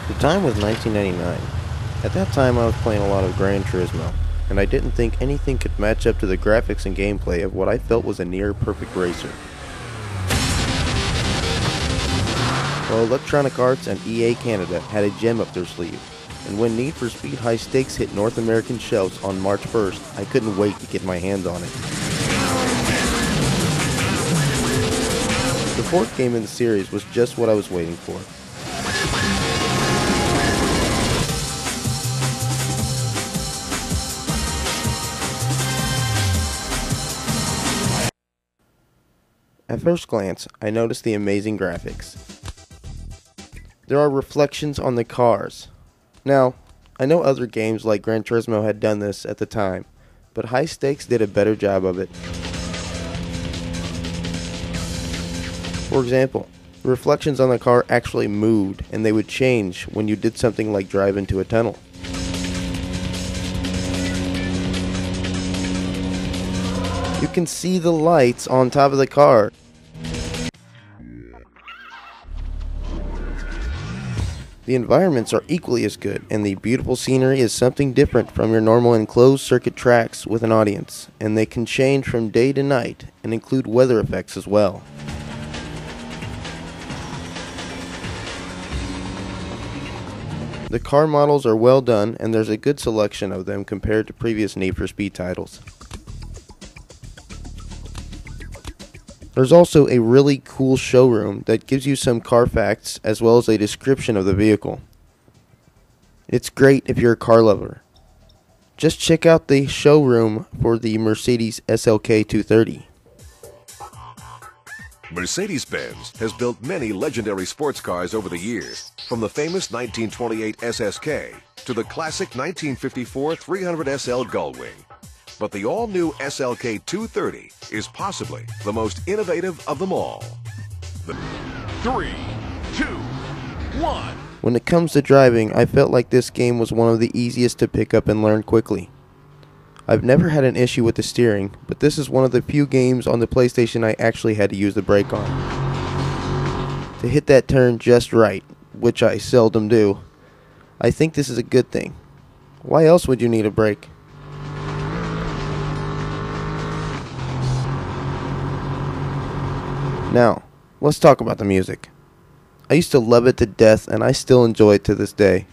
The time was 1999. At that time I was playing a lot of Gran Turismo, and I didn't think anything could match up to the graphics and gameplay of what I felt was a near-perfect racer. Well, Electronic Arts and EA Canada had a gem up their sleeve, and when Need for Speed High Stakes hit North American shelves on March 1st, I couldn't wait to get my hands on it. The fourth game in the series was just what I was waiting for. At first glance, I noticed the amazing graphics. There are reflections on the cars. Now, I know other games like Gran Turismo had done this at the time, but High Stakes did a better job of it. For example, the reflections on the car actually moved, and they would change when you did something like drive into a tunnel. You can see the lights on top of the car. The environments are equally as good, and the beautiful scenery is something different from your normal enclosed circuit tracks with an audience, and they can change from day to night and include weather effects as well. The car models are well done, and there's a good selection of them compared to previous Need for Speed titles. There's also a really cool showroom that gives you some car facts as well as a description of the vehicle. It's great if you're a car lover. Just check out the showroom for the Mercedes SLK 230. Mercedes-Benz has built many legendary sports cars over the years, from the famous 1928 SSK to the classic 1954 300SL Gullwing. But the all-new SLK 230 is possibly the most innovative of them all. 3, 2, 1. When it comes to driving, I felt like this game was one of the easiest to pick up and learn quickly. I've never had an issue with the steering, but this is one of the few games on the PlayStation I actually had to use the brake on. To hit that turn just right, which I seldom do, I think this is a good thing. Why else would you need a brake? Now, let's talk about the music. I used to love it to death, and I still enjoy it to this day.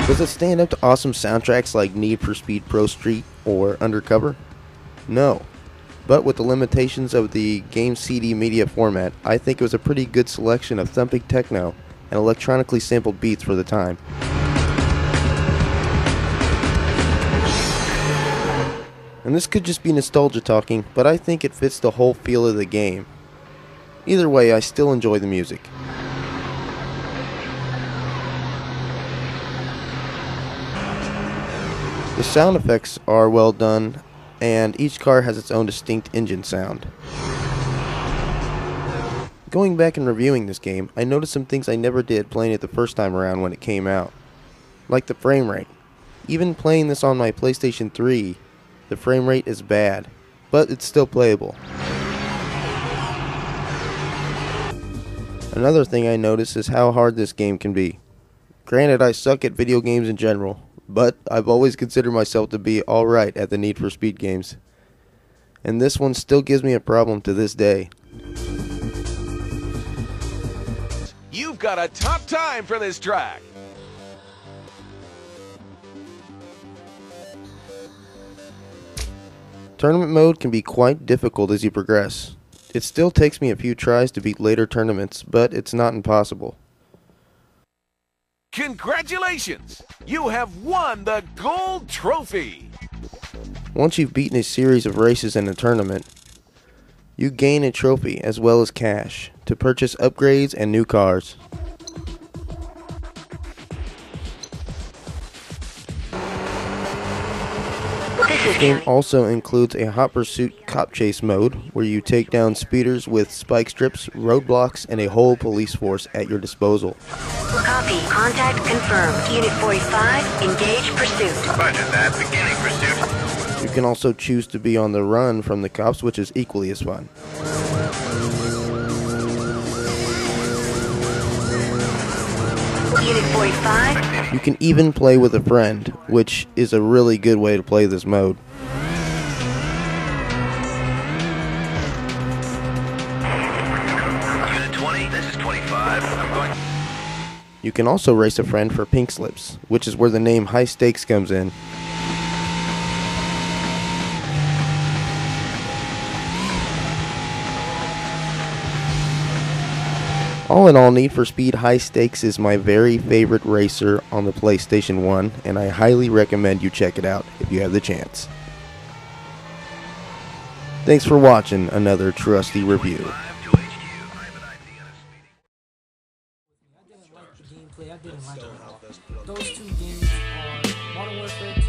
Does it stand up to awesome soundtracks like Need for Speed Pro Street or Undercover? No. But with the limitations of the game CD media format, I think it was a pretty good selection of thumping techno and electronically sampled beats for the time. And this could just be nostalgia talking, but I think it fits the whole feel of the game. Either way, I still enjoy the music. The sound effects are well done, and each car has its own distinct engine sound. Going back and reviewing this game, I noticed some things I never did playing it the first time around when it came out. Like the frame rate. Even playing this on my PlayStation 3, the frame rate is bad, but it's still playable. Another thing I noticed is how hard this game can be. Granted, I suck at video games in general, but I've always considered myself to be alright at the Need for Speed games. And this one still gives me a problem to this day. You've got a top time for this track. Tournament mode can be quite difficult as you progress. It still takes me a few tries to beat later tournaments, but it's not impossible. Congratulations! You have won the gold trophy! Once you've beaten a series of races in a tournament, you gain a trophy as well as cash to purchase upgrades and new cars. This game also includes a hot pursuit cop chase mode where you take down speeders with spike strips, roadblocks, and a whole police force at your disposal. Copy. Contact confirmed. Unit 45, engage pursuit. Roger that. Beginning pursuit. You can also choose to be on the run from the cops, which is equally as fun. Unit 45. You can even play with a friend, which is a really good way to play this mode. Unit 20, this is 25. I'm going. You can also race a friend for pink slips, which is where the name High Stakes comes in. All in all, Need for Speed High Stakes is my very favorite racer on the PlayStation 1, and I highly recommend you check it out if you have the chance. Thanks for watching another Trusty review. I didn't like it at all. Those two games are Modern Warfare 2,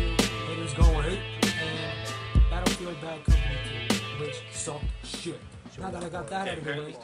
Haters Go Hate, and Battlefield Bad Company 2, which sucked shit. Now that I got that out of the way,